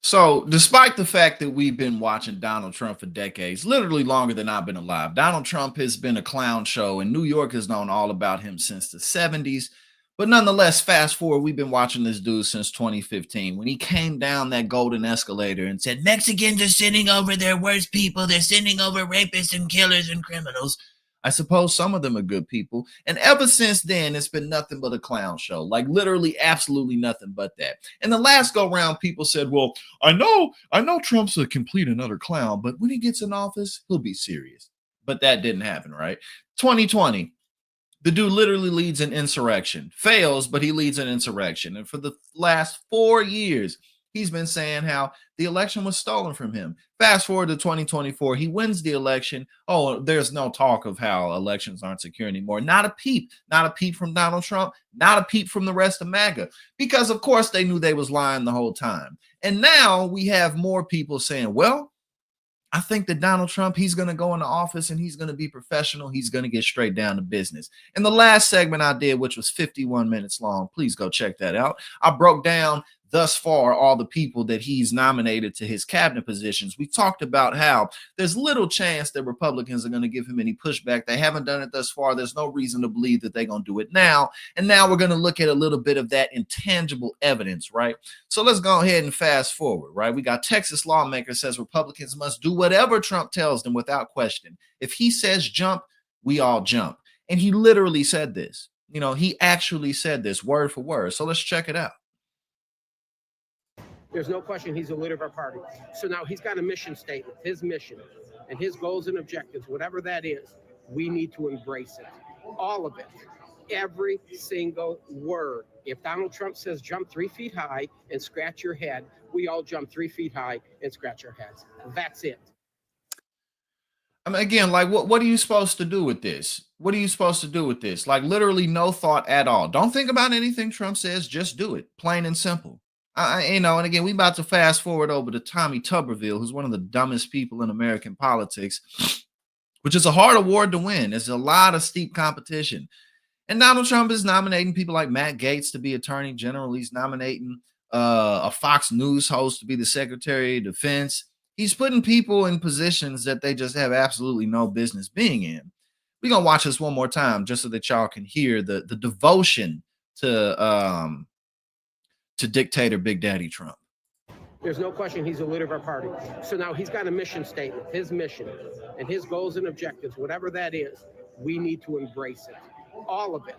So, despite the fact that we've been watching Donald Trump for decades, literally longer than I've been alive, Donald Trump has been a clown show, and New York has known all about him since the 70s. But nonetheless, fast forward, we've been watching this dude since 2015 when he came down that golden escalator and said, Mexicans are sending over their worst people. They're sending over rapists and killers and criminals. I suppose some of them are good people. And ever since then, it's been nothing but a clown show. Like literally, absolutely nothing but that. And the last go round, people said, well, I know Trump's a complete and utter clown, but when he gets in office, he'll be serious. But that didn't happen, right? 2020, the dude literally leads an insurrection, fails, but he leads an insurrection. And for the last 4 years, he's been saying how the election was stolen from him. Fast forward to 2024, he wins the election. Oh, there's no talk of how elections aren't secure anymore. Not a peep, not a peep from Donald Trump, not a peep from the rest of MAGA, because of course they knew they was lying the whole time. And now we have more people saying, well, I think that Donald Trump, he's going to go into office and he's going to be professional. He's going to get straight down to business. And the last segment I did, which was 51 minutes long, please go check that out. I broke down thus far all the people that he's nominated to his cabinet positions. We talked about how there's little chance that Republicans are going to give him any pushback. They haven't done it thus far. There's no reason to believe that they're going to do it now. And now we're going to look at a little bit of that intangible evidence, right? So let's go ahead and fast forward, right? We got Texas lawmaker says Republicans must do whatever Trump tells them without question. If he says jump, we all jump. And he literally said this. He actually said this word for word. So let's check it out. There's no question he's the leader of our party. So now he's got a mission statement, his mission and his goals and objectives, whatever that is, we need to embrace it. All of it. Every single word. If Donald Trump says jump 3 feet high and scratch your head, we all jump 3 feet high and scratch our heads. That's it. I mean, again, like what are you supposed to do with this? What are you supposed to do with this? Like literally no thought at all. Don't think about anything Trump says, just do it. Plain and simple. And again, we about to fast forward over to Tommy Tuberville, who's one of the dumbest people in American politics, which is a hard award to win. There's a lot of steep competition. And Donald Trump is nominating people like Matt Gaetz to be attorney general. He's nominating a Fox News host to be the secretary of defense. He's putting people in positions that they just have absolutely no business being in. We're going to watch this one more time just so that y'all can hear the devotion to dictator Big Daddy Trump. There's no question he's the leader of our party. So now he's got a mission statement, his mission and his goals and objectives, whatever that is, we need to embrace it. All of it.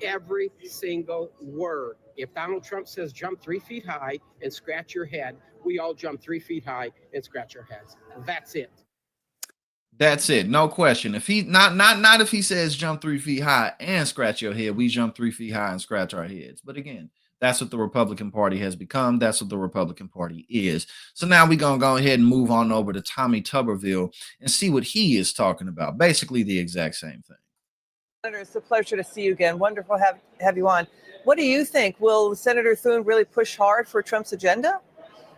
Every single word. If Donald Trump says jump 3 feet high and scratch your head, we all jump 3 feet high and scratch our heads. That's it. That's it. No question. If he not if he says jump 3 feet high and scratch your head, we jump 3 feet high and scratch our heads. But again, that's what the Republican Party has become. That's what the Republican Party is. So now we're going to go ahead and move on over to Tommy Tuberville and see what he is talking about. Basically the exact same thing. Senator, it's a pleasure to see you again. Wonderful to have you on. What do you think? Will Senator Thune really push hard for Trump's agenda?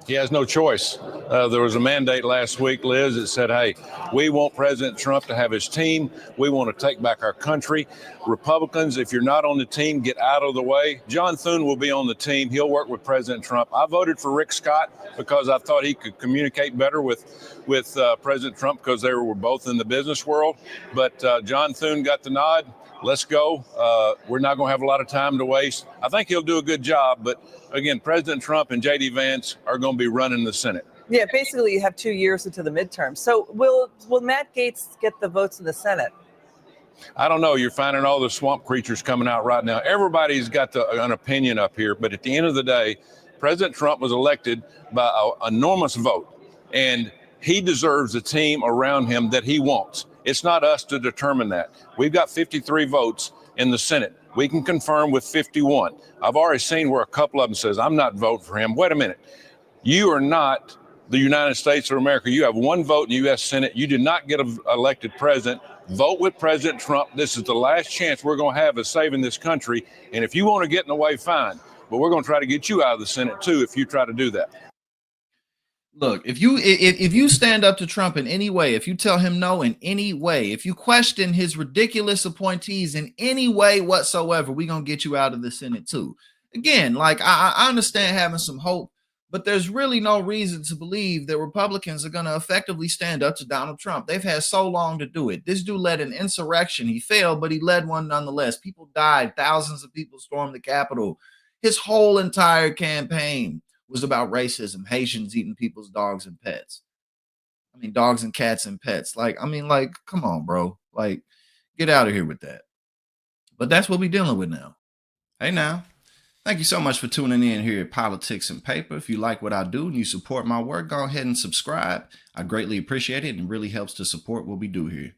He has no choice. There was a mandate last week, Liz, that said, hey, we want President Trump to have his team. We want to take back our country. Republicans, if you're not on the team, get out of the way. John Thune will be on the team. He'll work with President Trump. I voted for Rick Scott because I thought he could communicate better with President Trump because they were both in the business world. But John Thune got the nod. Let's go. We're not going to have a lot of time to waste. I think he'll do a good job. But again, President Trump and J.D. Vance are going to be running the Senate. Yeah, basically you have 2 years into the midterm. So will Matt Gaetz get the votes in the Senate? I don't know. You're finding all the swamp creatures coming out right now. Everybody's got an opinion up here. But at the end of the day, President Trump was elected by an enormous vote. And he deserves a team around him that he wants. It's not us to determine that. We've got 53 votes in the Senate. We can confirm with 51. I've already seen where a couple of them says, I'm not voting for him. Wait a minute. You are not the United States of America. You have one vote in the U.S. Senate. You did not get elected president. Vote with President Trump. This is the last chance we're going to have of saving this country. And if you want to get in the way, fine. But we're going to try to get you out of the Senate, too, if you try to do that. Look, if you stand up to Trump in any way, if you tell him no in any way, if you question his ridiculous appointees in any way whatsoever, we're going to get you out of the Senate too. Again, like I understand having some hope, But there's really no reason to believe that Republicans are going to effectively stand up to Donald Trump. They've had so long to do it. This dude led an insurrection. He failed, but he led one nonetheless. People died. Thousands of people stormed the Capitol. His whole entire campaign was about racism, Haitians eating people's dogs and pets. I mean, dogs and cats and pets. Like, come on, bro. Like, get out of here with that. But that's what we're dealing with now. Hey, now. Thank you so much for tuning in here at Politics and Paper. If you like what I do and you support my work, go ahead and subscribe. I greatly appreciate it and really helps to support what we do here.